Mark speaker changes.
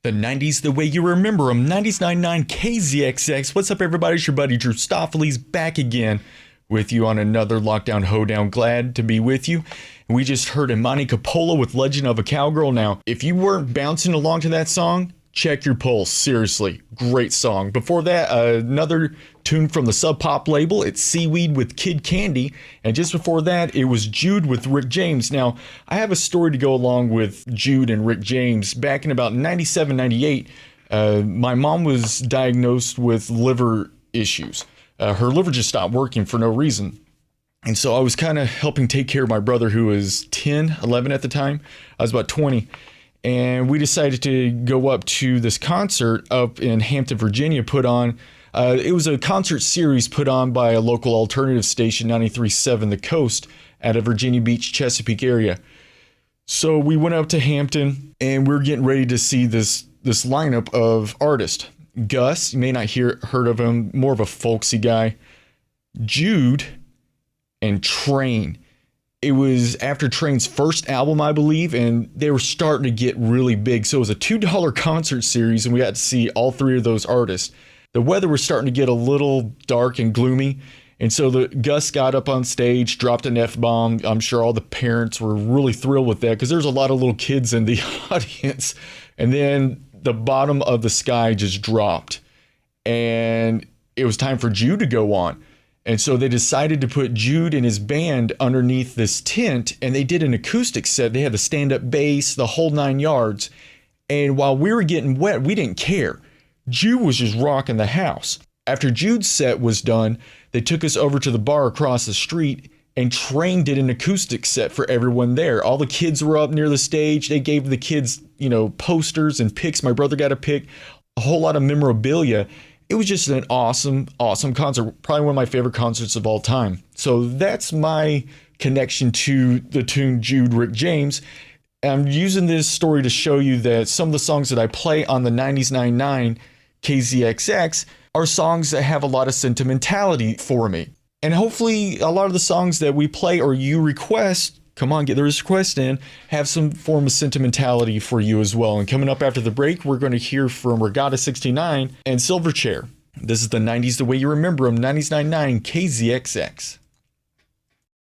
Speaker 1: The 90s the way you remember them. 90s 99 KZXX. What's up, everybody? It's your buddy Drew Stoffoli's back again with you on another Lockdown Hoedown. Glad to be with you. We just heard Imani Coppola with Legend of a Cowgirl. Now, if you weren't bouncing along to that song, check your pulse. Seriously, great song. Before that, another tune from the Sub Pop label. It's Seaweed with Kid Candy. And just before that, it was Jude with Rick James. Now, I have a story to go along with Jude and Rick James. Back in about 97, 98, my mom was diagnosed with liver issues. Her liver just stopped working for no reason. And so I was kind of helping take care of my brother, who was 10, 11 at the time. I was about 20. And we decided to go up to this concert up in Hampton, Virginia, put on. It was a concert series put on by a local alternative station, 93.7 The Coast, at a Virginia Beach, Chesapeake area. So we went up to Hampton, and we were getting ready to see this lineup of artists. Gus, you may not heard of him, more of a folksy guy. Jude, and Train. It was after Train's first album, I believe, and they were starting to get really big. So it was a $2 concert series, and we got to see all three of those artists. The weather was starting to get a little dark and gloomy, and so Gus got up on stage, dropped an F-bomb. I'm sure all the parents were really thrilled with that because there's a lot of little kids in the audience. And then the bottom of the sky just dropped, and it was time for Jude to go on. And so they decided to put Jude and his band underneath this tent, and they did an acoustic set. They had the stand-up bass, the whole 9 yards. And while we were getting wet, we didn't care. Jude was just rocking the house. After Jude's set was done, they took us over to the bar across the street, and Train did an acoustic set for everyone there. All the kids were up near the stage. They gave the kids, posters and pics. My brother got a pic, a whole lot of memorabilia. It was just an awesome, awesome concert. Probably one of my favorite concerts of all time. So that's my connection to the tune Jude, Rick James. I'm using this story to show you that some of the songs that I play on the 90s 99 KZXX are songs that have a lot of sentimentality for me. And hopefully a lot of the songs that we play or you request, come on, get the request in, have some form of sentimentality for you as well. And coming up after the break, we're going to hear from Regatta 69 and Silverchair. This is the 90s the way you remember them, 90s 99 KZXX.